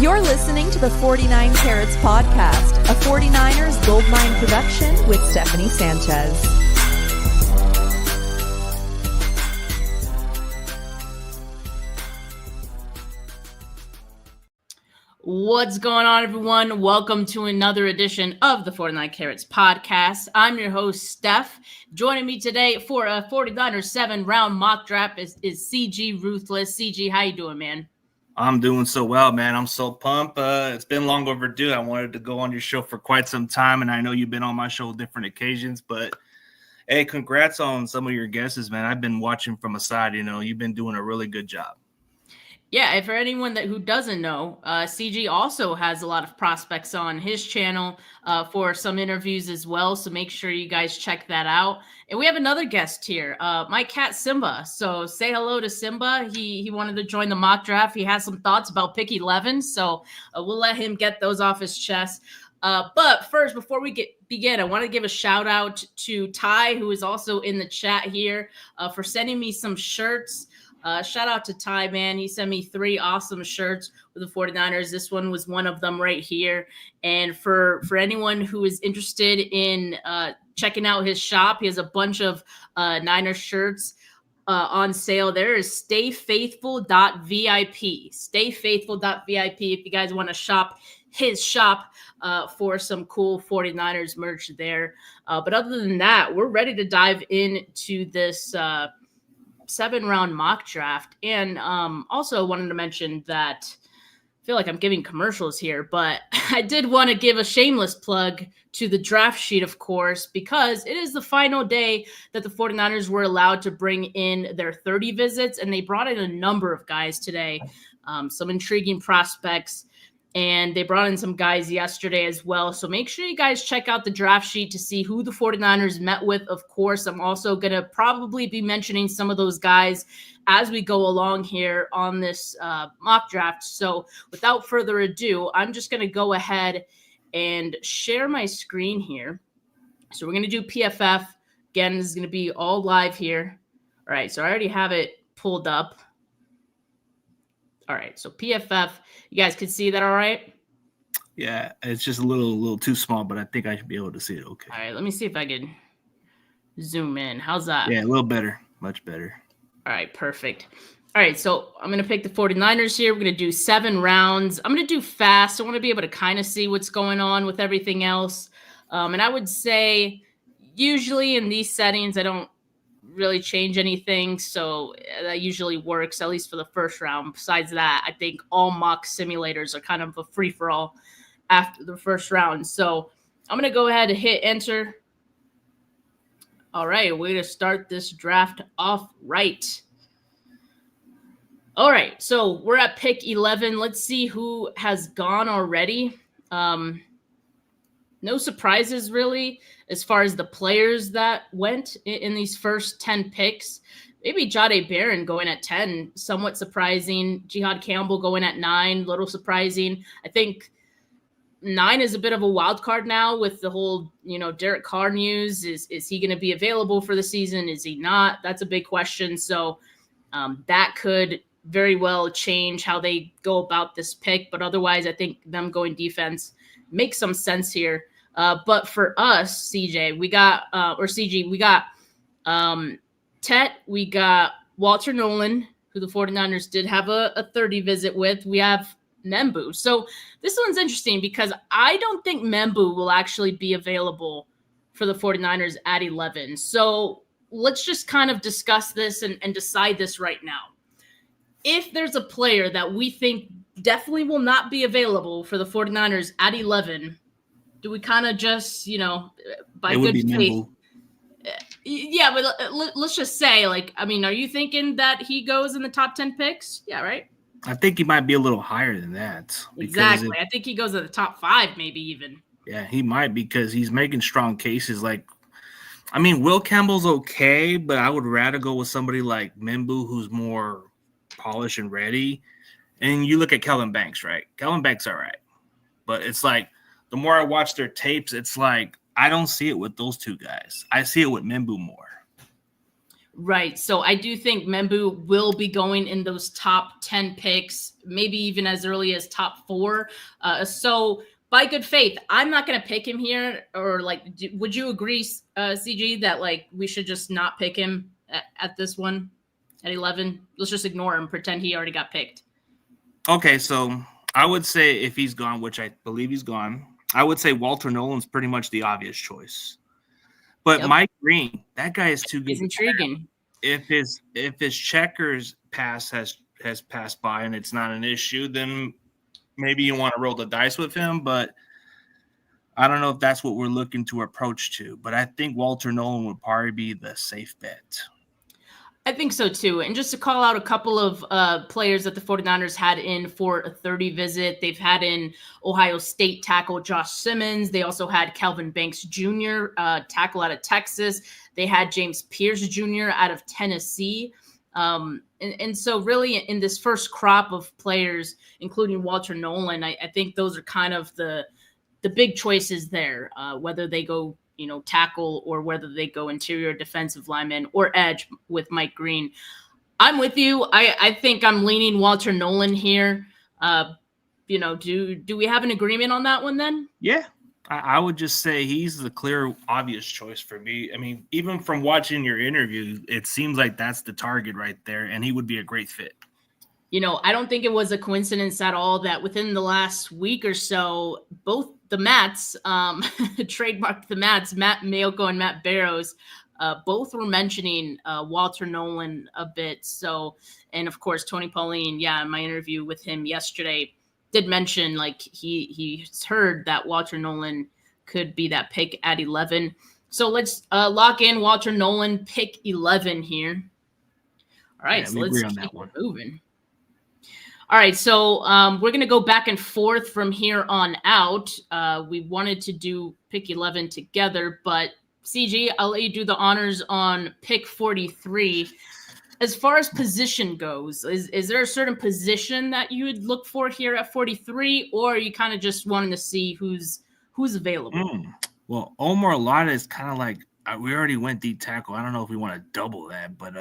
You're listening to the 49 Carats Podcast, a 49ers Goldmine production with Stephanie Sanchez. What's going on, everyone? Welcome to another edition of the 49 Carats Podcast. I'm your host, Steph. Joining me today for a 49ers 7-round mock draft is CG Ruthless. CG, how you doing, man? I'm doing so well, man. I'm so pumped. It's been long overdue. I wanted to go on your show for quite some time, and I know you've been on my show different occasions, but hey, congrats on some of your guesses, man. I've been watching from aside. You've been doing a really good job. Yeah, and for anyone who doesn't know, CG also has a lot of prospects on his channel for some interviews as well, so make sure you guys check that out. And we have another guest here, my cat Simba. So say hello to Simba. He wanted to join the mock draft. He has some thoughts about pick 11, so we'll let him get those off his chest. But first, before we begin, I want to give a shout out to Ty, who is also in the chat here, for sending me some shirts. Shout out to Ty, man. He sent me 3 awesome shirts with the 49ers. This one was one of them right here. And for anyone who is interested in checking out his shop, he has a bunch of Niners shirts on sale. There is stayfaithful.vip. Stayfaithful.vip if you guys want to shop his shop for some cool 49ers merch there. But other than that, we're ready to dive into this 7-round mock draft. And also wanted to mention that I feel like I'm giving commercials here, but I did want to give a shameless plug to the draft sheet, of course, because it is the final day that the 49ers were allowed to bring in their 30 visits, and they brought in a number of guys today, some intriguing prospects. And they brought in some guys yesterday as well. So make sure you guys check out the draft sheet to see who the 49ers met with. Of course, I'm also going to probably be mentioning some of those guys as we go along here on this mock draft. So without further ado, I'm just going to go ahead and share my screen here. So we're going to do PFF. Again, this is going to be all live here. All right, so I already have it pulled up. All right, so PFF, you guys can see that all right? Yeah, it's just a little too small, but I think I should be able to see it okay. All right, let me see if I can zoom in. How's that? Yeah, a little better, much better. All right, perfect. All right, so I'm going to pick the 49ers here. We're going to do 7 rounds. I'm going to do fast. I want to be able to kind of see what's going on with everything else. And I would say usually in these settings, I don't really change anything, so that usually works, at least for the first round. Besides that, I think all mock simulators are kind of a free-for-all after the first round. So I'm going to go ahead and hit enter. All right, we're going to start this draft off right. All right, so we're at pick 11. Let's see who has gone already. No surprises, really, as far as the players that went in these first 10 picks. Maybe Jahdae Barron going at 10, somewhat surprising. Jihad Campbell going at 9, little surprising. I think 9 is a bit of a wild card now with the whole, Derek Carr news. Is he going to be available for the season? Is he not? That's a big question. So that could very well change how they go about this pick. But otherwise, I think them going defense makes some sense here. But for us, CG, we got Tet, we got Walter Nolan, who the 49ers did have a 30 visit with. We have Membu. So this one's interesting because I don't think Membu will actually be available for the 49ers at 11. So let's just kind of discuss this and decide this right now. If there's a player that we think definitely will not be available for the 49ers at 11, do we kind of just, by good faith? Yeah, but let's just say, are you thinking that he goes in the top 10 picks? Yeah, right? I think he might be a little higher than that. Exactly. I think he goes in the top 5, maybe even. Yeah, he might, because he's making strong cases. Will Campbell's okay, but I would rather go with somebody like Membu, who's more polished and ready. And you look at Kellen Banks, right? Kellen Banks, all right. But it's like, the more I watch their tapes, it's like I don't see it with those two guys. I see it with Membu more. Right. So I do think Membu will be going in those top 10 picks, maybe even as early as top 4. So by good faith, I'm not going to pick him here. Or like, would you agree, CG, that like we should just not pick him at this one at 11? Let's just ignore him, pretend he already got picked. Okay, so I would say if he's gone, which I believe he's gone, I would say Walter Nolan's pretty much the obvious choice. But Mike Green, that guy is too good. He's intriguing. If his checkers pass has passed by and it's not an issue, then maybe you want to roll the dice with him. But I don't know if that's what we're looking to approach to. But I think Walter Nolan would probably be the safe bet. I think so too. And just to call out a couple of players that the 49ers had in for a 30 visit, they've had in Ohio State tackle Josh Simmons. They also had Calvin Banks Jr., tackle out of Texas. They had James Pierce Jr. out of Tennessee. And so really in this first crop of players, including Walter Nolan, I think those are kind of the big choices there, whether they go tackle or whether they go interior defensive lineman or edge with Mike Green. I'm with you. I think I'm leaning Walter Nolan here. Do we have an agreement on that one then? Yeah, I would just say he's the clear, obvious choice for me. I mean, even from watching your interview, it seems like that's the target right there, and he would be a great fit. I don't think it was a coincidence at all that within the last week or so, both the Mats, trademarked the Mats, Matt Mayoko and Matt Barrows, both were mentioning Walter Nolan a bit. So, and of course, Tony Pauline, in my interview with him yesterday, did mention like he's heard that Walter Nolan could be that pick at 11. So let's lock in Walter Nolan, pick 11 here. All right, so let's keep moving. All right, so we're going to go back and forth from here on out. We wanted to do pick 11 together, but CG, I'll let you do the honors on pick 43. As far as position goes, is there a certain position that you would look for here at 43, or are you kind of just wanting to see who's available? Well, Omar Alada is kind of like, we already went D tackle. I don't know if we want to double that, but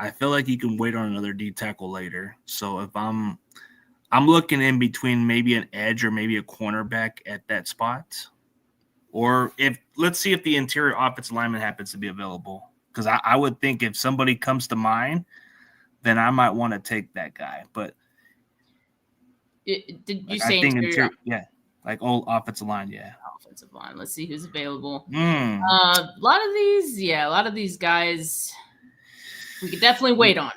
I feel like you can wait on another D tackle later. So if I'm looking in between maybe an edge or maybe a cornerback at that spot, or let's see if the interior offensive lineman happens to be available. Because I would think if somebody comes to mind, then I might want to take that guy. But did you say interior? Yeah, like old offensive line. Yeah, offensive line. Let's see who's available. A lot of these guys. We could definitely wait on.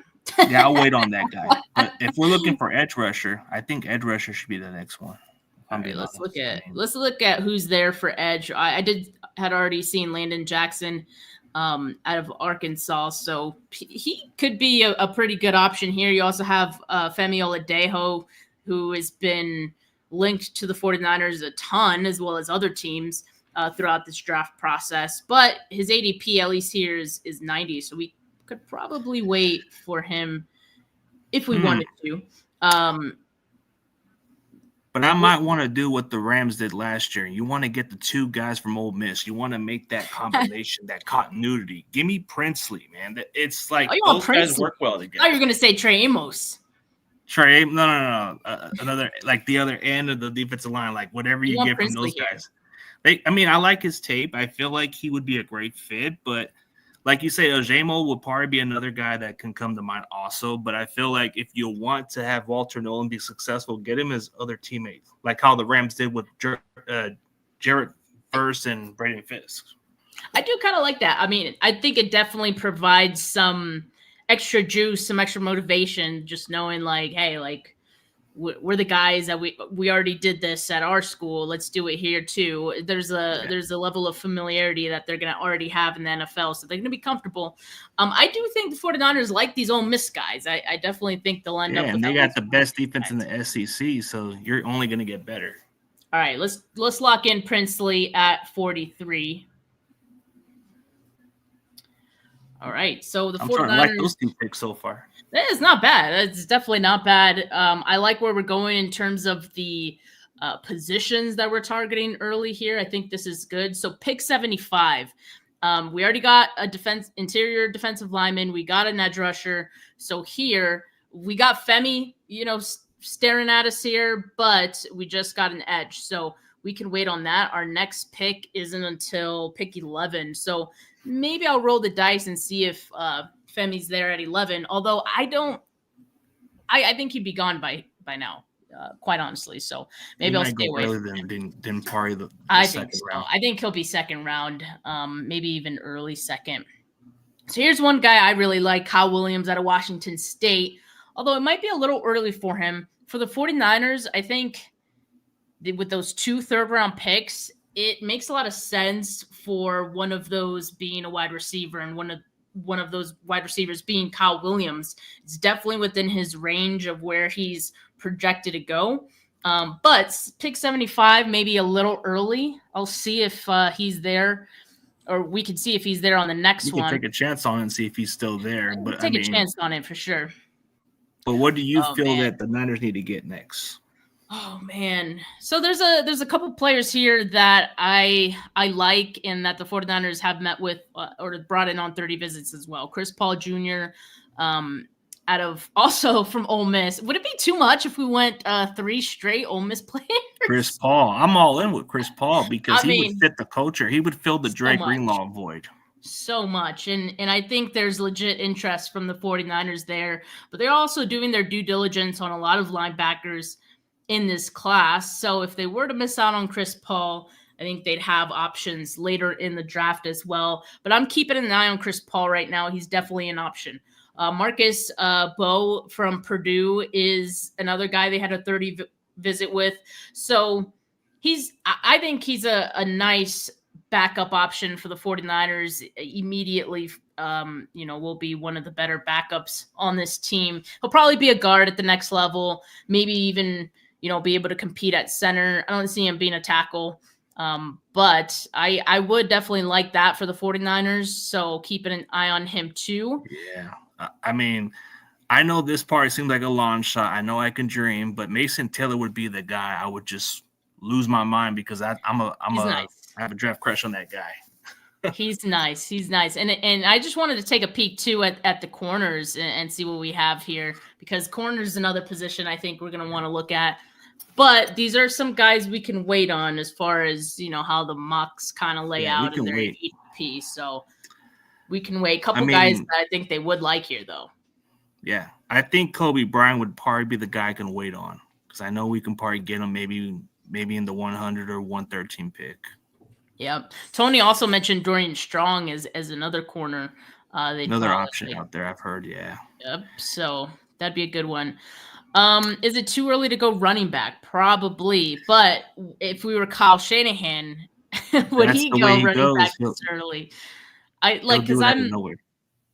Yeah, I'll wait on that guy. But if we're looking for edge rusher, I think edge rusher should be the next one. All right, let's look at who's there for edge. I had already seen Landon Jackson out of Arkansas, so he could be a pretty good option here. You also have Femi Oladejo, who has been linked to the 49ers a ton, as well as other teams throughout this draft process. But his ADP, at least here, is 90, so we could probably wait for him if we wanted to. But I might want to do what the Rams did last year. You want to get the two guys from Ole Miss. You want to make that combination, that continuity. Give me Princely, man. It's like those guys work well together. Oh, you're going to say Trey Amos. No. Another, like the other end of the defensive line, like whatever you get from those guys. I like his tape. I feel like he would be a great fit, but like you say, Ojemo would probably be another guy that can come to mind also. But I feel like if you want to have Walter Nolan be successful, get him his other teammates, like how the Rams did with Jarrett Verse and Braden Fisk. I do kind of like that. I mean, I think it definitely provides some extra juice, some extra motivation, just knowing like, hey, like we're the guys that we already did this at our school. Let's do it here too. There's a level of familiarity that they're going to already have in the NFL, so they're going to be comfortable. I do think the 49ers like these Ole Miss guys. I definitely think they'll end up with. And they got the best defense in the SEC, so you're only going to get better. All right, let's lock in Princely at 43. All right, so the 49ers. I like those two picks so far. It's not bad. It's definitely not bad. I like where we're going in terms of the positions that we're targeting early here. I think this is good. So pick 75. We already got a interior defensive lineman. We got an edge rusher. So here we got Femi, staring at us here, but we just got an edge. So we can wait on that. Our next pick isn't until pick 11. So maybe I'll roll the dice and see if Femi's there at 11. Although I think he'd be gone by now. Quite honestly, so maybe I'll stay away. Earlier than probably the I second think so. round. I think he'll be second round, maybe even early second. So here's one guy I really like, Kyle Williams out of Washington State. Although it might be a little early for him. For the 49ers, I think with those 2 third-round picks, it makes a lot of sense for one of those being a wide receiver and one of those wide receivers being Kyle Williams. It's definitely within his range of where he's projected to go. But pick 75, maybe a little early. I'll see if he's there, or we can see if he's there on the next one. Take a chance on it and see if he's still there. But take a chance on it for sure. But what do you feel that the Niners need to get next? Oh man. So there's a couple players here that I like and that the 49ers have met with or brought in on 30 visits as well. Chris Paul Jr. Out of also from Ole Miss. Would it be too much if we went 3 straight Ole Miss players? Chris Paul. I'm all in with Chris Paul because he would fit the culture. He would fill the Dre Greenlaw void. So much. And I think there's legit interest from the 49ers there. But they're also doing their due diligence on a lot of linebackers in this class. So if they were to miss out on Chris Paul, I think they'd have options later in the draft as well. But I'm keeping an eye on Chris Paul right now. He's definitely an option. Marcus Bowe from Purdue is another guy they had a 30 visit with. So I think he's a nice backup option for the 49ers immediately. Will be one of the better backups on this team. He'll probably be a guard at the next level, maybe even, be able to compete at center. I don't see him being a tackle. But I would definitely like that for the 49ers. So keeping an eye on him too. Yeah. I mean, I know this part seems like a long shot. I know I can dream, but Mason Taylor would be the guy I would just lose my mind because I have a draft crush on that guy. He's nice. He's nice. And I just wanted to take a peek too at the corners and see what we have here, because corners is another position I think we're going to want to look at. But these are some guys we can wait on as far as, how the mocks kind of lay out in their ADP. So we can wait. A couple guys that I think they would like here, though. Yeah. I think Kobe Bryant would probably be the guy I can wait on, because I know we can probably get him maybe in the 100 or 113 pick. Yep. Tony also mentioned Dorian Strong as another corner. Another option out there, I've heard, yeah. Yep. So that'd be a good one. Is it too early to go running back? Probably. But if we were Kyle Shanahan, would he go running back this early? Because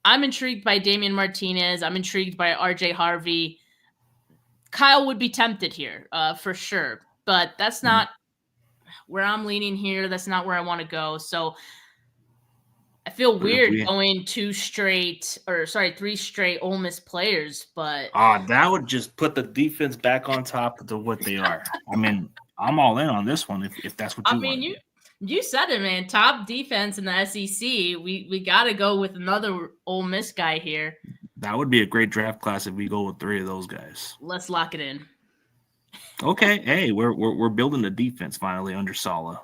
I'm intrigued by Damian Martinez. I'm intrigued by RJ Harvey. Kyle would be tempted here, for sure. But that's not where I'm leaning here. That's not where I want to go. So I feel weird going 3 straight Ole Miss players, but that would just put the defense back on top of what they are. I mean, I'm all in on this one if that's what you want. You said it, man. Top defense in the SEC. We got to go with another Ole Miss guy here. That would be a great draft class if we go with 3 of those guys. Let's lock it in. Okay. Hey, we're building the defense finally under Saleh.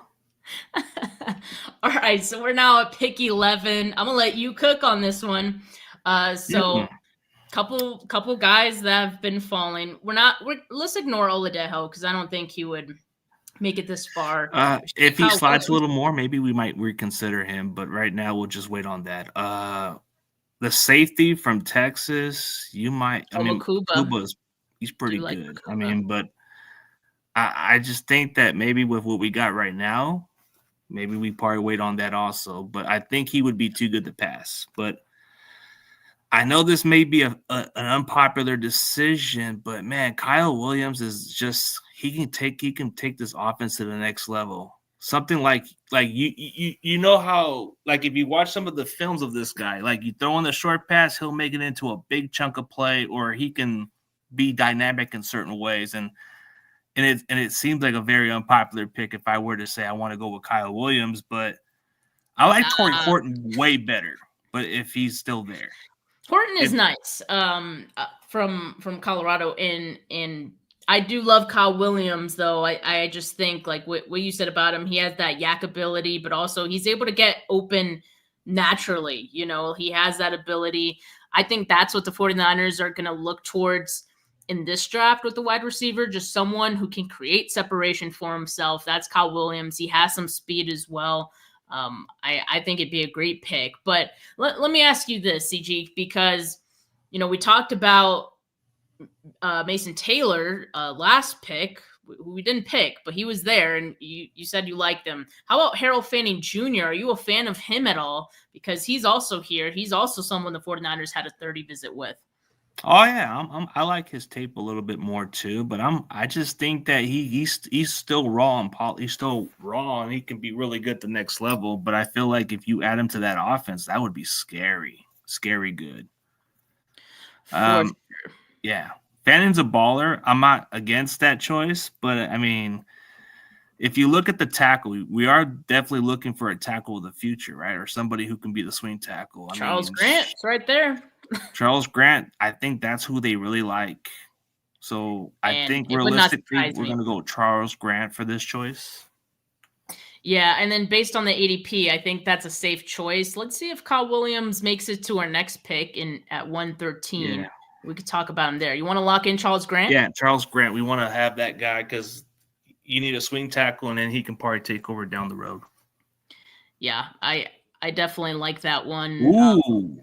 All right, so we're now at pick 11. I'm gonna let you cook on this one. Couple guys that have been falling. Let's ignore Oladejo because I don't think he would make it this far. If he slides a little more, maybe we might reconsider him. But right now, we'll just wait on that. The safety from Texas, you might. Kuba's he's pretty good. But I just think that maybe with what we got right now, maybe we probably wait on that also. But I think he would be too good to pass. But I know this may be an unpopular decision, but man, Kyle Williams is just he can take this offense to the next level. Something like you know how, like, if you watch some of the films of this guy, like you throw in the short pass, he'll make it into a big chunk of play, or he can be dynamic in certain ways. And it seems like a very unpopular pick if I were to say I want to go with Kyle Williams, but I like Torrey Horton way better, but if he's still there. Horton is nice. From Colorado, and I do love Kyle Williams, though. I just think like what you said about him, he has that yak ability, but also he's able to get open naturally. You know, he has that ability. I think that's what the 49ers are going to look towards in this draft with the wide receiver, just someone who can create separation for himself. That's Kyle Williams. He has some speed as well. I think it'd be a great pick. But let me ask you this, CG, because, you know, we talked about Mason Taylor last pick, who we didn't pick, but he was there, and you said you liked him. How about Harold Fanning Jr.? Are you a fan of him at all? Because he's also here. He's also someone the 49ers had a 30 visit with. Oh yeah, I like his tape a little bit more too, but I just think that he's still raw and he's still raw and he can be really good at the next level. But I feel like if you add him to that offense, that would be scary good. Sure. Yeah, Fanning's a baller. I'm not against that choice, but I mean, if you look at the tackle, we are definitely looking for a tackle of the future, right? Or somebody who can be the swing tackle. Charles Grant, it's right there. Charles Grant, I think that's who they really like. So I think realistically, we're going to go Charles Grant for this choice. Yeah, and then based on the ADP, I think that's a safe choice. Let's see if Kyle Williams makes it to our next pick at 113. Yeah. We could talk about him there. You want to lock in Charles Grant? Yeah, Charles Grant. We want to have that guy because you need a swing tackle, and then he can probably take over down the road. Yeah, I definitely like that one. Ooh.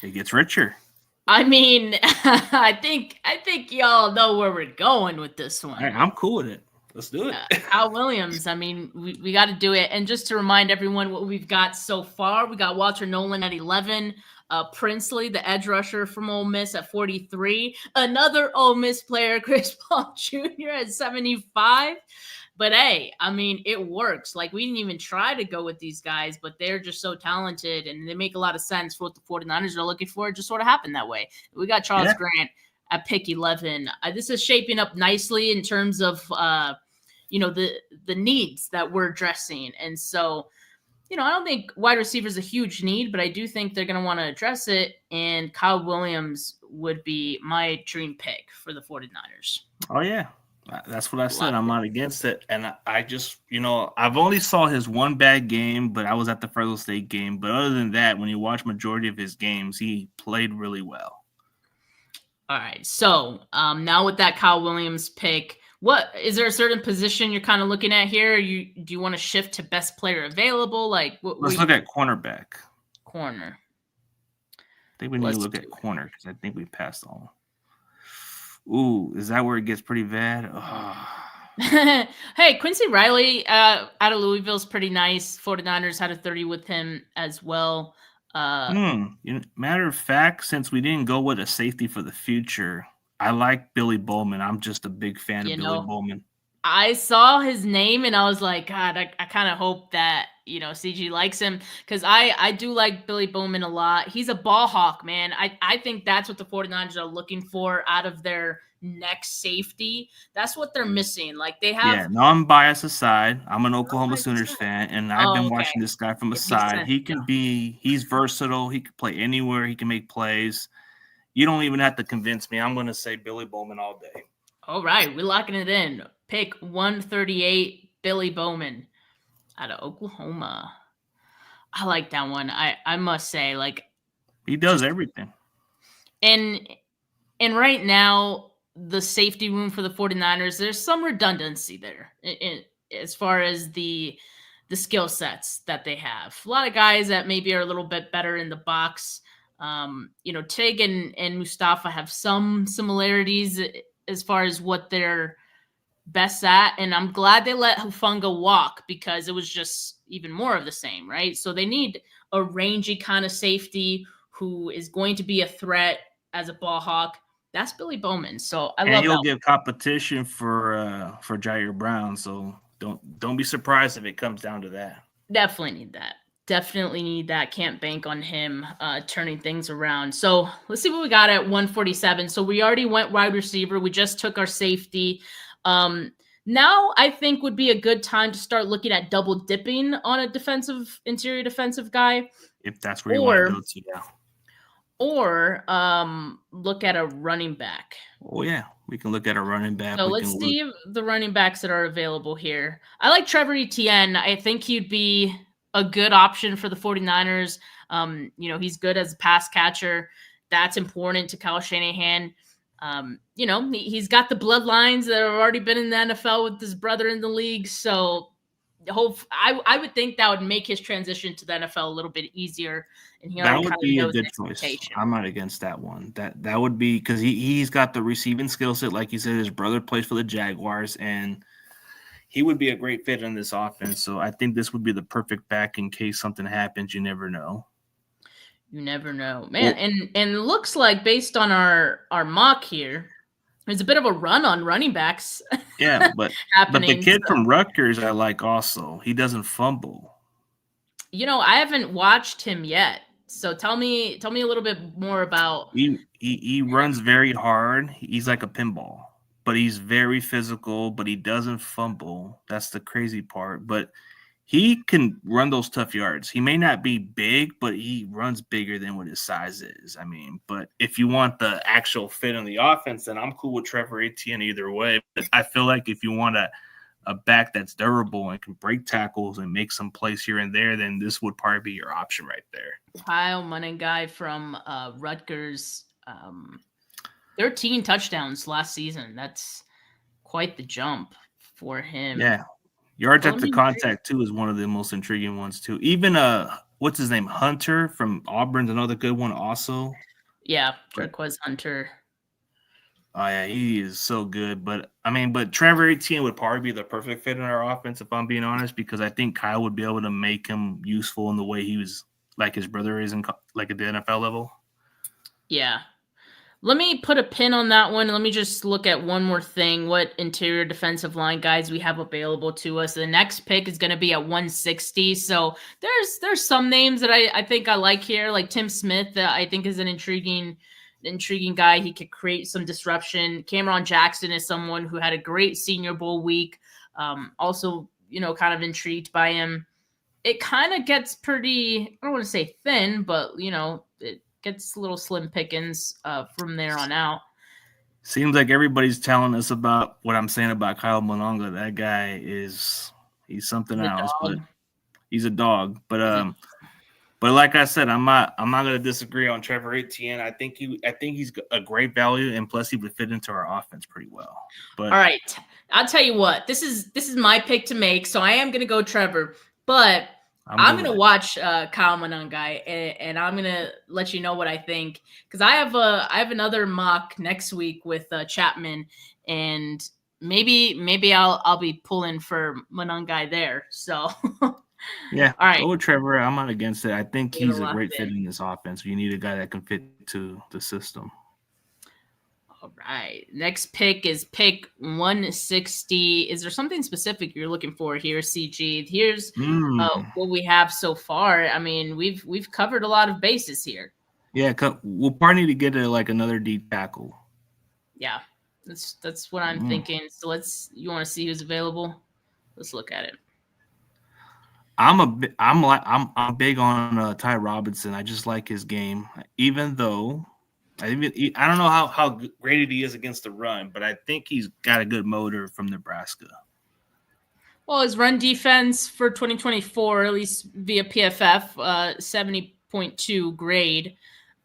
It gets richer. I mean, I think y'all know where we're going with this one. Right, I'm cool with it. Let's do it. Kyle Williams. I mean, we got to do it. And just to remind everyone what we've got so far, we got Walter Nolan at 11, Princely, the edge rusher from Ole Miss, at 43, another Ole Miss player, Chris Paul Jr. at 75. But hey, I mean, it works. Like, we didn't even try to go with these guys, but they're just so talented and they make a lot of sense for what the 49ers are looking for. It just sort of happened that way. We got Charles Grant at pick 11. This is shaping up nicely in terms of, the needs that we're addressing. And so, I don't think wide receiver is a huge need, but I do think they're going to want to address it. And Kyle Williams would be my dream pick for the 49ers. Oh, yeah. That's what I said. I'm not against it. And I just, I've only saw his one bad game, but I was at the Fresno State game. But other than that, when you watch majority of his games, he played really well. All right. So now with that Kyle Williams pick, what is there a certain position you're kind of looking at here? Do you want to shift to best player available? Like, let's look at cornerback. Corner. I think we need to look at corner because I think we passed all. Ooh, is that where it gets pretty bad? Oh. Hey, Quincy Riley out of Louisville is pretty nice. 49ers had a 30 with him as well. Matter of fact, since we didn't go with a safety for the future, I like Billy Bowman. I'm just a big fan of Billy Bowman. I saw his name and I was like, God, I kind of hope that, CG likes him because I do like Billy Bowman a lot. He's a ball hawk, man. I think that's what the 49ers are looking for out of their next safety. That's what they're missing. Like they have. Yeah, non-bias aside, I'm an Oklahoma Sooners fan, and I've been watching this guy from the side. He's versatile. He can play anywhere. He can make plays. You don't even have to convince me. I'm going to say Billy Bowman all day. All right, we're locking it in. Pick 138, Billy Bowman out of Oklahoma. I like that one. I must say, like, he does everything. And right now, the safety room for the 49ers, there's some redundancy there as far as the skill sets that they have. A lot of guys that maybe are a little bit better in the box. Tig and Mustafa have some similarities as far as what they're best at, and I'm glad they let Hufanga walk because it was just even more of the same, right? So they need a rangy kind of safety who is going to be a threat as a ball hawk. That's Billy Bowman. So I love that. And you'll give competition for Jair Brown, so don't be surprised if it comes down to that. Definitely need that. Can't bank on him turning things around. So let's see what we got at 147. So we already went wide receiver. We just took our safety. Now I think would be a good time to start looking at double dipping on a interior defensive guy, If that's where you want to or go to, yeah. look at a running back. Oh yeah, we can look at a running back. So We let's can look. see the running backs that are available here. I like Trevor Etienne. I think he'd be a good option for the 49ers. He's good as a pass catcher. That's important to Kyle Shanahan. He's got the bloodlines that have already been in the NFL with his brother in the league. So I would think that would make his transition to the NFL a little bit easier. And he That already would kind of be a knows the good choice. expectation. I'm not against that one. That would be because he's got the receiving skill set, like you said. His brother plays for the Jaguars, and he would be a great fit in this offense. So I think this would be the perfect back in case something happens. You never know. You never know, man. And it looks like based on our mock here, there's a bit of a run on running backs. Yeah, but the happening. kid from Rutgers I like also. He doesn't fumble. I haven't watched him yet. So tell me a little bit more about. He runs very hard. He's like a pinball, but he's very physical. But he doesn't fumble. That's the crazy part. But he can run those tough yards. He may not be big, but he runs bigger than what his size is. I mean, but if you want the actual fit in the offense, then I'm cool with Trevor Etienne either way. But I feel like if you want a back that's durable and can break tackles and make some plays here and there, then this would probably be your option right there. Kyle Monengai from Rutgers, 13 touchdowns last season. That's quite the jump for him. Yeah. Yards at the contact, too, is one of the most intriguing ones, too. Even, what's his name? Hunter from Auburn's another good one also. Yeah, Jerquez Hunter. Oh, yeah, he is so good. But Trevor Etienne would probably be the perfect fit in our offense, if I'm being honest, because I think Kyle would be able to make him useful in the way he was, like his brother is, like at the NFL level. Yeah. Let me put a pin on that one. Let me just look at one more thing. What interior defensive line guys we have available to us. The next pick is going to be at 160. So there's some names that I think I like here, like Tim Smith, that I think is an intriguing guy. He could create some disruption. Cameron Jackson is someone who had a great Senior Bowl week. Also, kind of intrigued by him. It kind of gets pretty, I don't want to say thin, but, it gets a little slim pickings from there on out. Seems like everybody's telling us about what I'm saying about Kyle Mononga. That guy he's something else, but he's a dog. But like I said, I'm not going to disagree on Trevor Etienne. I think he's a great value, and plus he would fit into our offense pretty well. But all right, I'll tell you what. This is my pick to make, so I am going to go Trevor, but I'm going to watch Kyle Monongai, and I'm going to let you know what I think, because I have another mock next week with Chapman, and maybe I'll be pulling for Monongai there. So yeah, all right, go with Trevor. I'm not against it. I think he's a great fit in this offense. You need a guy that can fit to the system. All right. Next pick is pick 160. Is there something specific you're looking for here, CG? Here's what we have so far. I mean, we've covered a lot of bases here. Yeah, we'll probably need to get another D tackle. Yeah, that's what I'm thinking. So you want to see who's available? Let's look at it. I'm big on Ty Robinson. I just like his game, even though. I don't know how great he is against the run, but I think he's got a good motor from Nebraska. Well, his run defense for 2024, at least via PFF, 70.2 grade.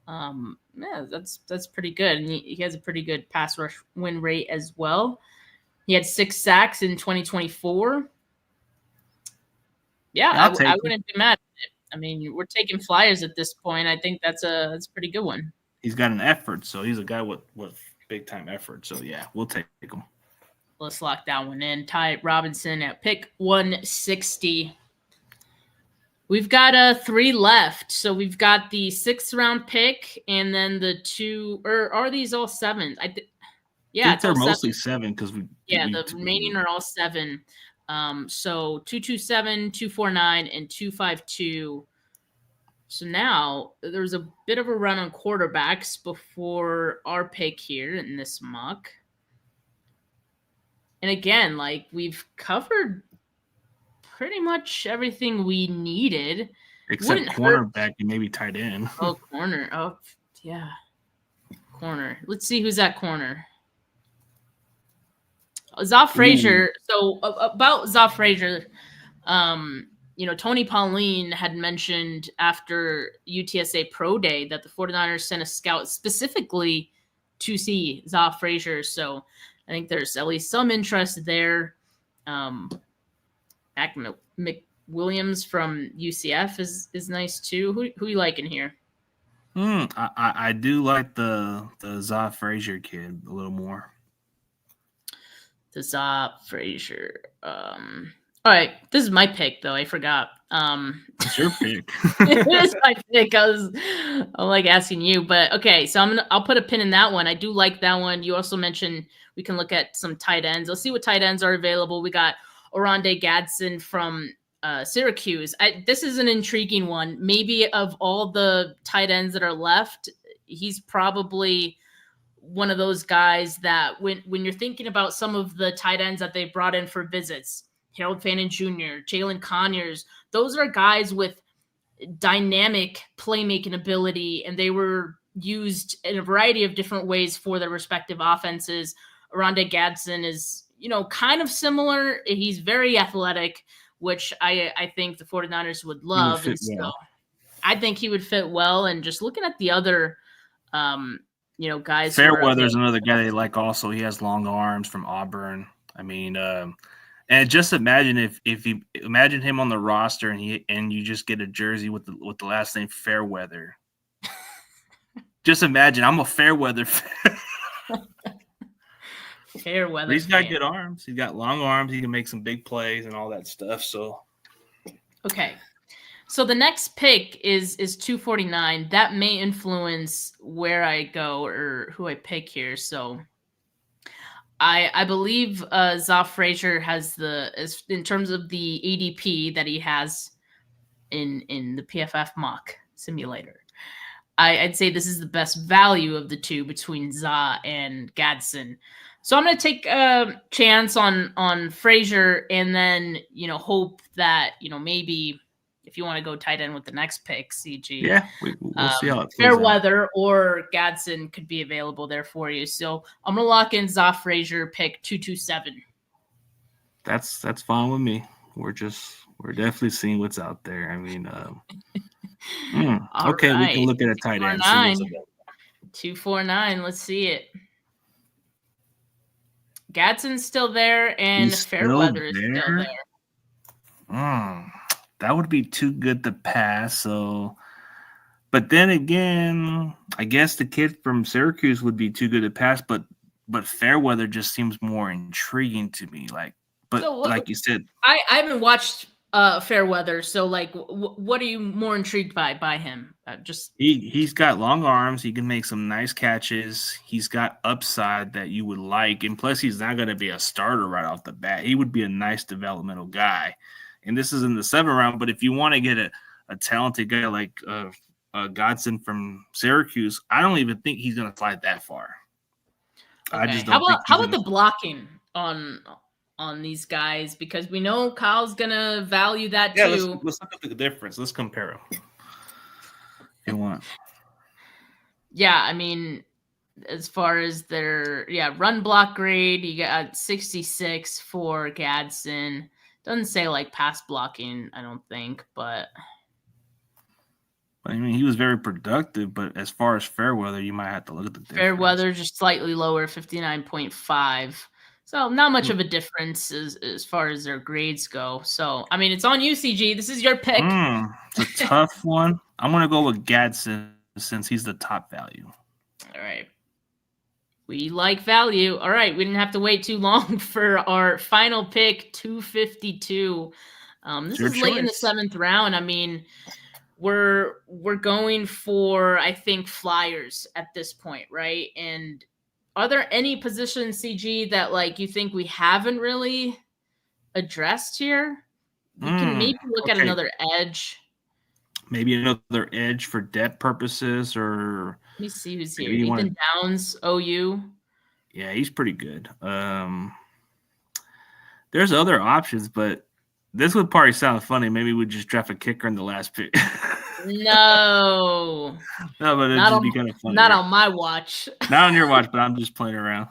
Yeah, that's pretty good. And he has a pretty good pass rush win rate as well. He had 6 sacks in 2024. Yeah, I wouldn't be mad at it. I mean, we're taking flyers at this point. I think that's a pretty good one. He's got an effort, so he's a guy with big time effort. So yeah, we'll take him. Let's lock that one in. Ty Robinson at pick 160. We've got 3 left. So we've got the 6th round pick, and then the 2. Or are these all 7? I think they're mostly 7 because the remaining are all 7. So 227, 249, and 252. So now there's a bit of a run on quarterbacks before our pick here in this mock. And again, like we've covered pretty much everything we needed. Except Wouldn't hurt. cornerback and maybe tight end. Oh, corner. Oh, yeah. Corner. Let's see who's at corner. Zoff Frazier. So about Zoff Frazier, Tony Pauline had mentioned after UTSA Pro Day that the 49ers sent a scout specifically to see Zoff Frazier. So I think there's at least some interest there. McWilliams from UCF is nice too. Who you liking here? I do like the Zoff Frazier kid a little more. The Zoff Frazier. All right, this is my pick though. I forgot. It's your pick. It is my pick. I like asking you, but okay. So I'll put a pin in that one. I do like that one. You also mentioned we can look at some tight ends. Let's see what tight ends are available. We got Oronde Gadsden from Syracuse. This is an intriguing one. Maybe of all the tight ends that are left, he's probably one of those guys that when you're thinking about some of the tight ends that they brought in for visits, Harold Fannin Jr., Jalen Conyers, those are guys with dynamic playmaking ability, and they were used in a variety of different ways for their respective offenses. Oronde Gadsden is, kind of similar. He's very athletic, which I think the 49ers would love. And so I think he would fit well. And just looking at the other, guys. Fairweather's another guy they like also. He has long arms from Auburn. I mean, and just imagine if you imagine him on the roster and you just get a jersey with the last name Fairweather. Just imagine, I'm a Fairweather fan. Fairweather. He's got good arms. He's got long arms. He can make some big plays and all that stuff. So, okay. So the next pick is 249. That may influence where I go or who I pick here. So I believe Zoff Frazier has in terms of the ADP that he has in the PFF mock simulator. I'd say this is the best value of the two between Za and Gadsden. So I'm going to take a chance on Frazier and then, hope that, maybe if you want to go tight end with the next pick, CG. Yeah, we'll see how it plays Fairweather or Gadsden could be available there for you. So I'm going to lock in Zoff Frazier, pick 227. That's fine with me. We're definitely seeing what's out there. I mean, okay, right. We can look at a tight end. 249. Let's see it. Gadsden's still there, and Fairweather is still there. That would be too good to pass. So, but then again, I guess the kid from Syracuse would be too good to pass. But Fairweather just seems more intriguing to me. Like you said, I haven't watched Fairweather. So, what are you more intrigued by him? He's got long arms. He can make some nice catches. He's got upside that you would like, and plus, he's not going to be a starter right off the bat. He would be a nice developmental guy. And this is in the 7th round, but if you want to get a talented guy like Gadsden from Syracuse, I don't even think he's going to slide that far. Okay. I just don't how about the blocking on these guys? Because we know Kyle's going to value that too. Let's look at the difference. Let's compare them. If you want. Yeah, I mean, as far as their run block grade, you got 66 for Gadsden. Doesn't say pass blocking, I don't think, but I mean, he was very productive. But as far as Fairweather, you might have to look at the difference. Fairweather just slightly lower, 59.5. So not much of a difference as far as their grades go. So I mean, it's on UCG. This is your pick. It's a tough one. I'm gonna go with Gadsden since he's the top value. All right. We like value. All right. We didn't have to wait too long for our final pick, 252. This is late in the 7th round. I mean, we're going for, I think, flyers at this point, right? And are there any positions, CG, that you think we haven't really addressed here? We can maybe look at another edge. Maybe another edge for depth purposes, or let me see who's here. Ethan Downs, OU. Yeah, he's pretty good. There's other options, but this would probably sound funny. Maybe we just draft a kicker in the last pick. No, No, but it'd not just on, be kind of funny. not Right? on my watch. Not on your watch, but I'm just playing around.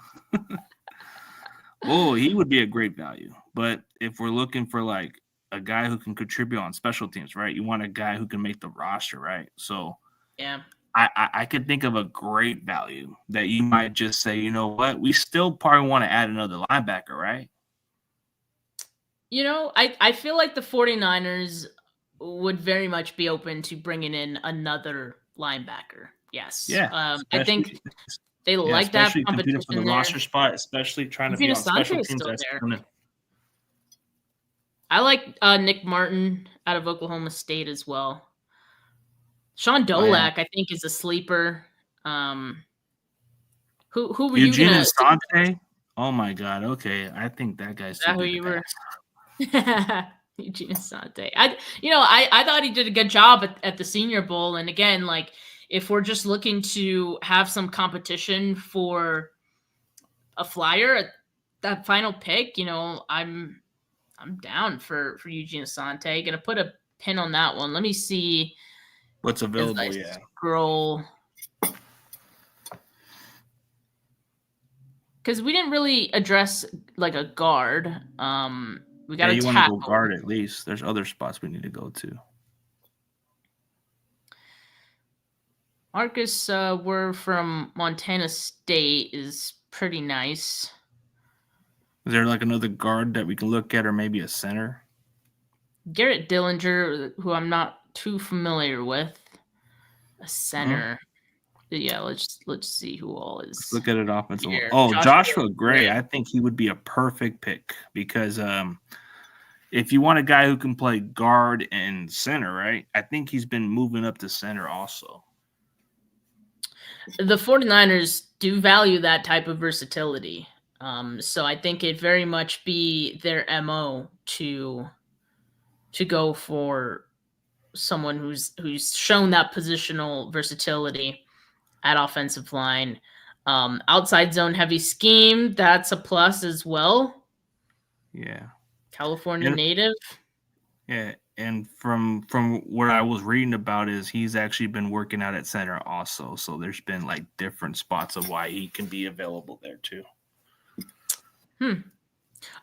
Oh, he would be a great value. But if we're looking for like a guy who can contribute on special teams, right? You want a guy who can make the roster, right? So Yeah. I could think of a great value that you might just say, you know what? We still probably want to add another linebacker, right? I feel like the 49ers would very much be open to bringing in another linebacker. Yes. Yeah. I think they like to have especially competing competition for the there. roster spot, especially trying to be Eugene on special Asante is teams. still That's there. gonna, I like Nick Martin out of Oklahoma State as well. Sean Oh, yeah. Dolak, I think, is a sleeper. Who were Eugene you gonna? Asante. Oh my God. Okay, I think that guy's Is too that who good you to were? pass. Eugene Asante. I thought he did a good job at the Senior Bowl. And again, like if we're just looking to have some competition for a flyer at that final pick, I'm down for Eugene Asante. Gonna put a pin on that one. Let me see What's as available? I Yeah. scroll. Because we didn't really address like a guard. We got Yeah, a you want to tackle. go guard at least. There's other spots we need to go to. Marcus Were from Montana State is pretty nice. Is there like another guard that we can look at, or maybe a center? Garrett Dillinger, who I'm not too familiar with, a center. Yeah, let's see who all is. Let's look at it offensive. here. Oh, Joshua Gray. I think he would be a perfect pick because if you want a guy who can play guard and center, right? I think he's been moving up to center also. The 49ers do value that type of versatility. So I think it very much be their MO to go for someone who's shown that positional versatility at offensive line. Outside zone heavy scheme, that's a plus as well. Yeah. California native. Yeah, and from what I was reading about is he's actually been working out at center also. So there's been like different spots of why he can be available there too. All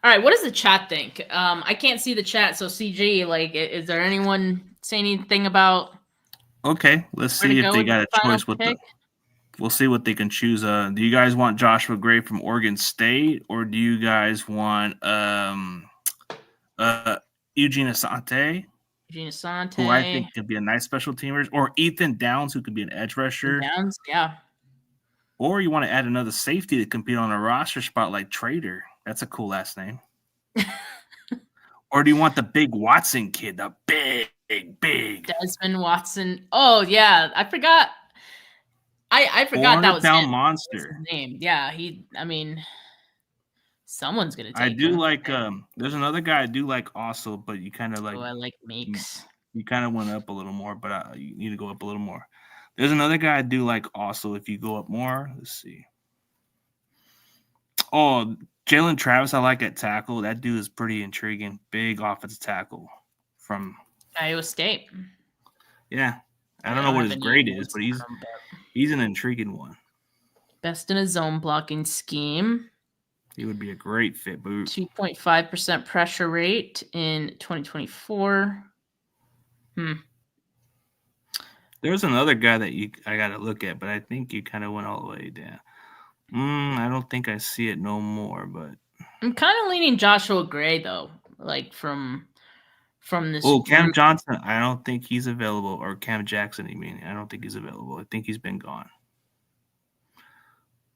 right, what does the chat think? I can't see the chat, so CG, like, is there anyone saying anything about? Okay, let's see if they got a choice with the. We'll see what they can choose. Do you guys want Joshua Gray from Oregon State, or do you guys want Eugene Asante? Eugene Asante, who I think could be a nice special teamer, or Ethan Downs, who could be an edge rusher. Downs, yeah. Or you want to add another safety to compete on a roster spot like Trader. That's a cool last name. Or do you want the big Watson kid, the big Desmond Watson? Oh yeah, I forgot. I forgot that was his monster name. Yeah, someone's gonna take. I do him. Like there's another guy I do like also, but you kind of like. Oh, I like Makes. You kind of went up a little more, but you need to go up a little more. There's another guy I do like also. If you go up more, let's see. Oh, Jalen Travis, I like at tackle. That dude is pretty intriguing. Big offensive tackle from Iowa State. Yeah, I don't know what his grade is, but he's an intriguing one. Best in a zone blocking scheme. He would be a great fit. 2.5% pressure rate in 2024. There's another guy that I got to look at, but I think you kind of went all the way down. I don't think I see it no more, but I'm kind of leaning Joshua Gray though, like from this. Oh, Cam Johnson, I don't think he's available, or Cam Jackson. I don't think he's available. I think he's been gone.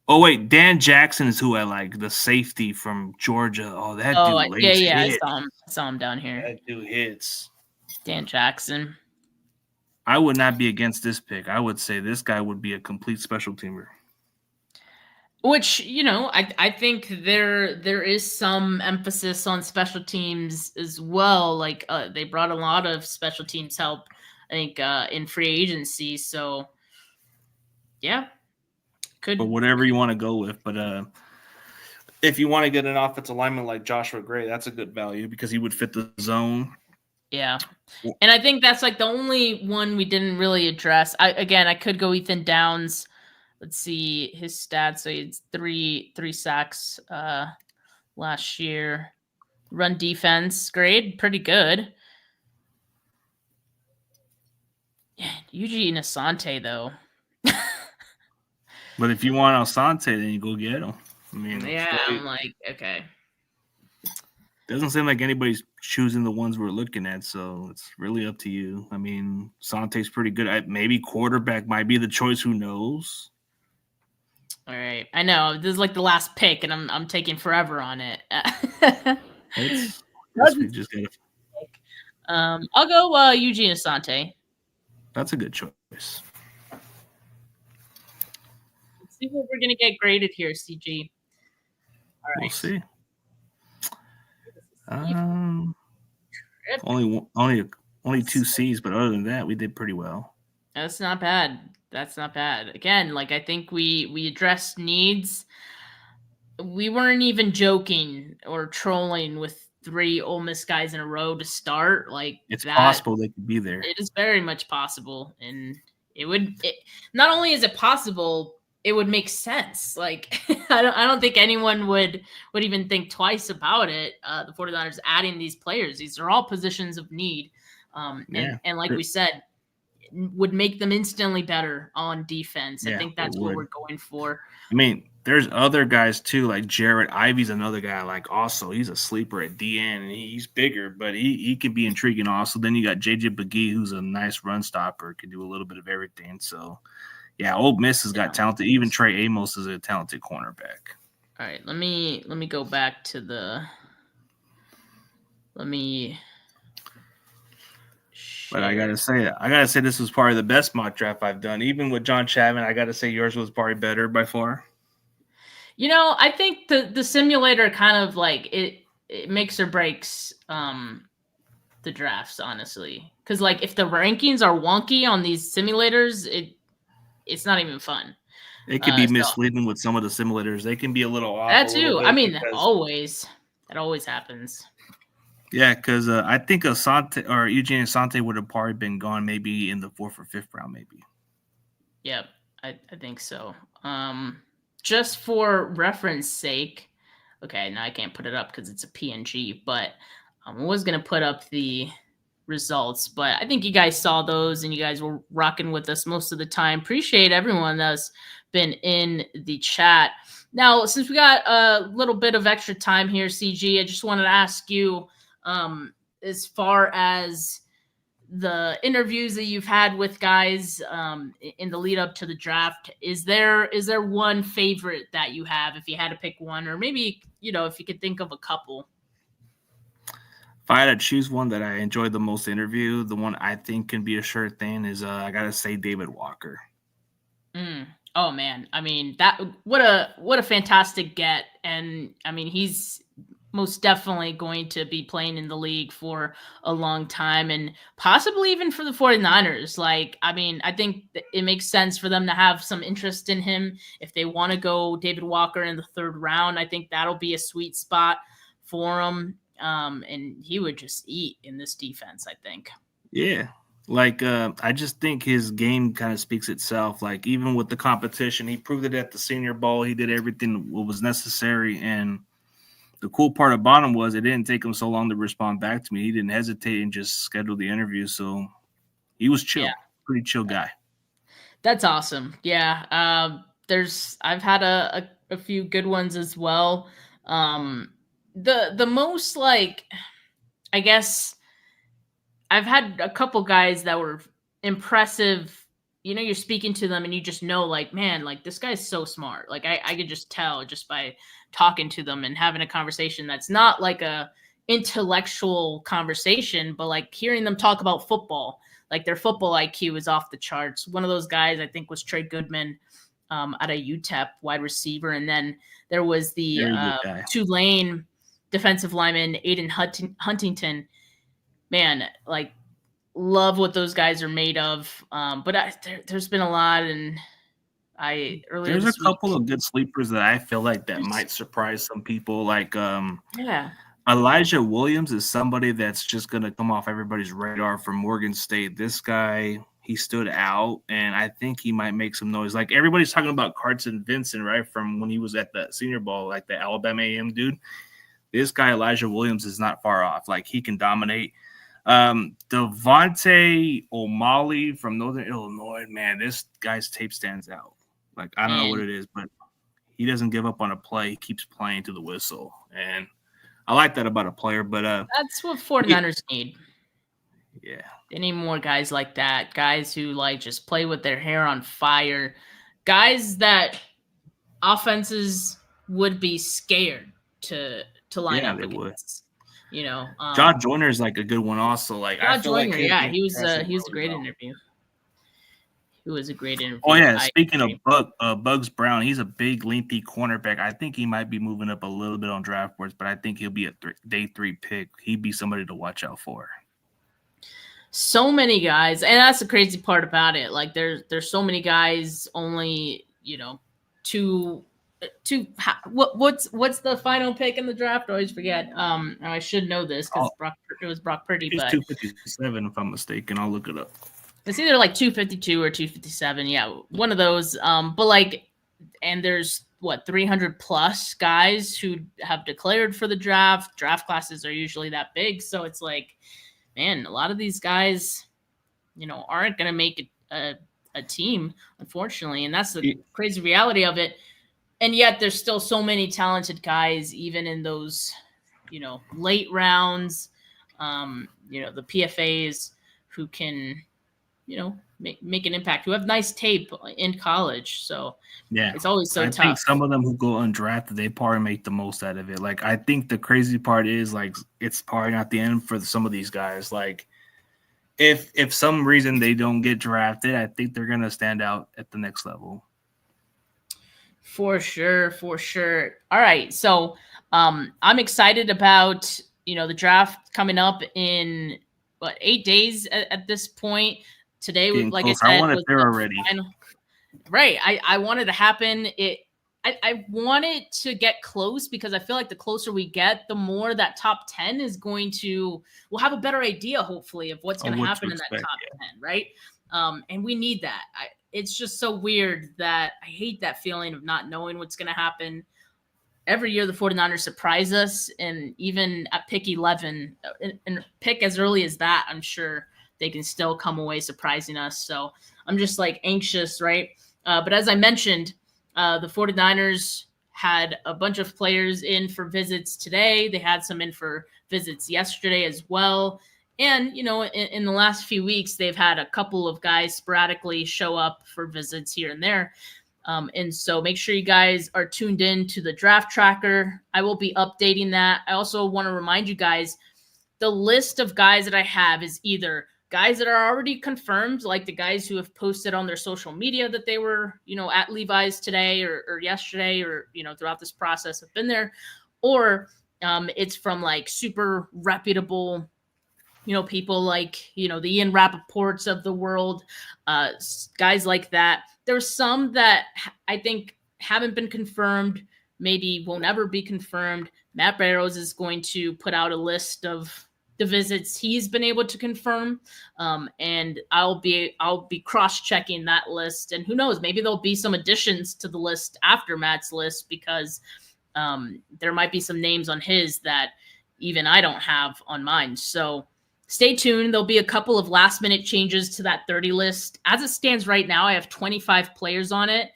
Oh wait, Dan Jackson is who I like, the safety from Georgia. Oh, that dude. Yeah, I saw him down here. That dude hits. Dan Jackson. I would not be against this pick. I would say this guy would be a complete special teamer. Which, I think there is some emphasis on special teams as well. Like they brought a lot of special teams help, I think, in free agency. So, yeah. But whatever you want to go with. But if you want to get an offensive lineman like Joshua Gray, that's a good value because he would fit the zone. Yeah. And I think that's like the only one we didn't really address. I could go Ethan Downs. Let's see his stats. So it's three sacks last year. Run defense grade, pretty good. Yeah, Eugene Asante though. But if you want Asante, then you go get him. I mean, yeah, I'm like, okay. Doesn't seem like anybody's choosing the ones we're looking at, so it's really up to you. I mean, Sante's pretty good. Maybe quarterback might be the choice. Who knows? All right, I know this is like the last pick, and I'm taking forever on it. We just gotta. I'll go Eugene Asante. That's a good choice. Let's see what we're gonna get graded here, CG. All right, we'll see. Only 2 C's, but other than that, we did pretty well. That's not bad. That's not bad. Again, like I think we addressed needs. We weren't even joking or trolling with 3 Ole Miss guys in a row to start. Like it's possible they could be there. It is very much possible, and not only is it possible, it would make sense. Like I don't think anyone would even think twice about it. The 49ers adding these players. These are all positions of need. And like we said, would make them instantly better on defense. I think that's what we're going for. I mean, there's other guys too, like Jared Ivey's another guy. Like also, he's a sleeper at DN, and he's bigger, but he can be intriguing. Also, then you got JJ McGee, who's a nice run stopper, can do a little bit of everything. So, yeah, Ole Miss has got talented. Even Trey Amos is a talented cornerback. All right, let me go back to the. But I gotta say, this was probably the best mock draft I've done. Even with John Chapman, I gotta say yours was probably better by far. You know, I think the simulator kind of like it makes or breaks the drafts, honestly. Because like if the rankings are wonky on these simulators, it's not even fun. It could be misleading with some of the simulators. They can be a little off. That too. I mean, always. That always happens. Yeah, because I think Asante or Eugene Asante would have probably been gone maybe in the 4th or 5th round, maybe. Yep, I think so. Just for reference sake, okay, now I can't put it up because it's a PNG, but I was going to put up the results, but I think you guys saw those and you guys were rocking with us most of the time. Appreciate everyone that's been in the chat. Now, since we got a little bit of extra time here, CG, I just wanted to ask you, as far as the interviews that you've had with guys in the lead up to the draft, is there one favorite that you have if you had to pick one, or maybe, if you could think of a couple? If I had to choose one that I enjoyed the most interview, the one I think can be a sure thing is I got to say David Walker. Oh man. I mean, what a fantastic get. And I mean, he's most definitely going to be playing in the league for a long time and possibly even for the 49ers. Like, I mean, I think it makes sense for them to have some interest in him. If they want to go David Walker in the 3rd round, I think that'll be a sweet spot for him. And he would just eat in this defense, I think. Yeah. Like, I just think his game kind of speaks itself. Like, even with the competition, he proved it at the Senior Bowl. He did everything what was necessary, and the cool part about him was it didn't take him so long to respond back to me. He didn't hesitate and just scheduled the interview. So he was chill, pretty chill guy. That's awesome. Yeah. I've had a few good ones as well. The most, like, I guess I've had a couple guys that were impressive. You're speaking to them and you just know, like, man, like this guy's so smart. Like I could just tell just by talking to them and having a conversation that's not like a intellectual conversation, but like hearing them talk about football, like their football IQ is off the charts. One of those guys I think was Trey Goodman out of UTEP, wide receiver. And then there was the Tulane defensive lineman, Aiden Huntington. Man, like, love what those guys are made of. But there's been a lot, and Earlier There's a this week. couple of good sleepers that I feel like that might surprise some people. Like Yeah. Elijah Williams is somebody that's just gonna come off everybody's radar from Morgan State. This guy, he stood out, and I think he might make some noise. Like everybody's talking about Carson Vincent, right? From when he was at the Senior Bowl, like the Alabama AM dude. This guy, Elijah Williams, is not far off. Like he can dominate. Devontae O'Malley from Northern Illinois, man, this guy's tape stands out. Like I don't know what it is, but he doesn't give up on a play. He keeps playing to the whistle, and I like that about a player. But that's what 49ers need. Yeah, they need more guys like that. Guys who like just play with their hair on fire. Guys that offenses would be scared to line up against. You know, Josh Joyner is like a good one also. Like I feel Joyner, like he was a great interview. He was a great interview. Oh yeah, speaking of Bugs Brown, he's a big, lengthy cornerback. I think he might be moving up a little bit on draft boards, but I think he'll be a day 3 pick. He'd be somebody to watch out for. So many guys, and that's the crazy part about it. Like there's so many guys. Only what's the final pick in the draft? I always forget. I should know this because it was Brock Purdy. It's but 257 if I'm mistaken. I'll look it up. It's either like 252 or 257. Yeah, one of those. But like, and there's 300 plus guys who have declared for the draft. Draft classes are usually that big, so it's like, man, a lot of these guys, aren't going to make a team, unfortunately, and that's the crazy reality of it. And yet there's still so many talented guys, even in those, late rounds, the PFAs who can, make an impact, who have nice tape in college. So yeah, it's always so tough. I think some of them who go undrafted, they probably make the most out of it. Like, I think the crazy part is, like, it's probably not the end for some of these guys. Like, if some reason they don't get drafted, I think they're going to stand out at the next level. For sure. All right. So I'm excited about, the draft coming up in 8 days at this point. Today, like close. I said, I want it there already. Right. I want it to happen. I want it to get close because I feel like the closer we get, the more that top 10 is we'll have a better idea, hopefully, of what's going to happen in that top 10, right? And we need that. It's just so weird that I hate that feeling of not knowing what's going to happen. Every year, the 49ers surprise us, and even at pick 11, and pick as early as that, I'm sure they can still come away surprising us. So I'm just like anxious, right? But as I mentioned, the 49ers had a bunch of players in for visits today. They had some in for visits yesterday as well. And, in the last few weeks, they've had a couple of guys sporadically show up for visits here and there. And so make sure you guys are tuned in to the draft tracker. I will be updating that. I also want to remind you guys, the list of guys that I have is either guys that are already confirmed, like the guys who have posted on their social media that they were, at Levi's today or yesterday or, throughout this process have been there, or it's from like super reputable, people like, the Ian Rappaports of the world, guys like that. There's some that I think haven't been confirmed, maybe won't ever be confirmed. Matt Barrows is going to put out a list of the visits he's been able to confirm. And I'll be cross-checking that list. And who knows, maybe there'll be some additions to the list after Matt's list because there might be some names on his that even I don't have on mine. So stay tuned. There'll be a couple of last-minute changes to that 30 list. As it stands right now, I have 25 players on it.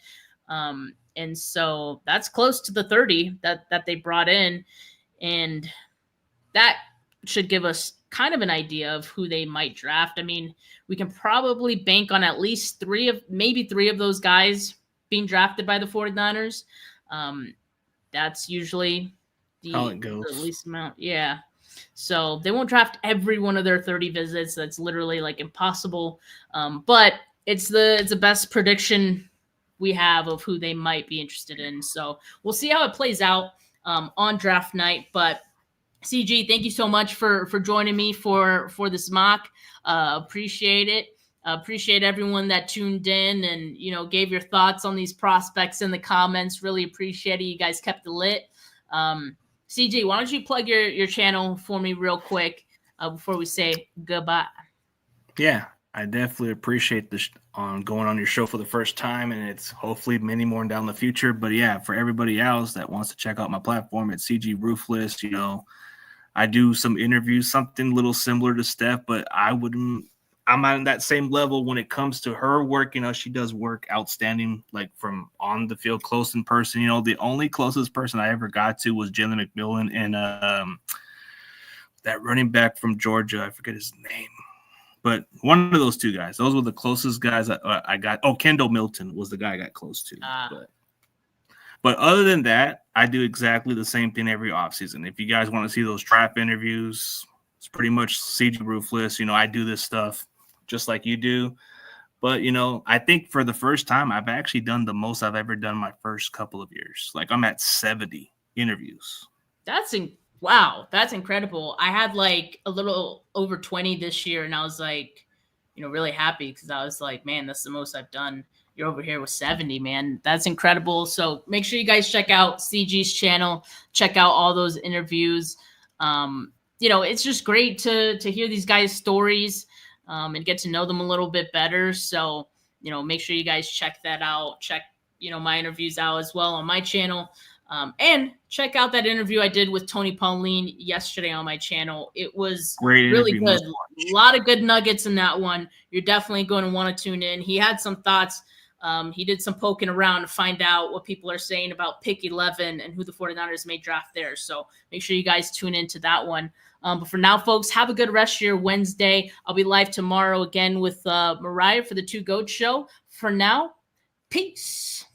And so that's close to the 30 that they brought in. And that should give us kind of an idea of who they might draft. I mean, we can probably bank on at least maybe three of those guys being drafted by the 49ers. That's usually the least amount. Yeah. So they won't draft every one of their 30 visits. That's literally like impossible. But it's the best prediction we have of who they might be interested in. So we'll see how it plays out on draft night. But CG, thank you so much for joining me for this mock. Appreciate it. Appreciate everyone that tuned in and, gave your thoughts on these prospects in the comments. Really appreciate it. You guys kept it lit. CJ, why don't you plug your channel for me real quick before we say goodbye? Yeah, I definitely appreciate this on going on your show for the first time, and it's hopefully many more down the future. But yeah, for everybody else that wants to check out my platform, it's CG Ruthless. I do some interviews, something a little similar to Steph, but I'm on that same level when it comes to her work. She does work outstanding, like from on the field, close in person. The only closest person I ever got to was Jalen McMillan and that running back from Georgia. I forget his name. But one of those two guys, those were the closest guys I got. Oh, Kendall Milton was the guy I got close to. But other than that, I do exactly the same thing every offseason. If you guys want to see those draft interviews, it's pretty much CG Ruthless. I do this stuff just like you do. But, I think for the first time, I've actually done the most I've ever done my first couple of years. Like I'm at 70 interviews. Wow, that's incredible. I had like a little over 20 this year, and I was like, really happy because I was like, man, that's the most I've done. You're over here with 70, man. That's incredible. So make sure you guys check out CG's channel, check out all those interviews. It's just great to hear these guys' stories and get to know them a little bit better. So, make sure you guys check that out. Check, my interviews out as well on my channel. And check out that interview I did with Tony Pauline yesterday on my channel. It was really good. A lot of good nuggets in that one. You're definitely going to want to tune in. He had some thoughts. He did some poking around to find out what people are saying about pick 11 and who the 49ers may draft there. So make sure you guys tune into that one. But for now, folks, have a good rest of your Wednesday. I'll be live tomorrow again with Mariah for the Two Goats Show. For now, peace.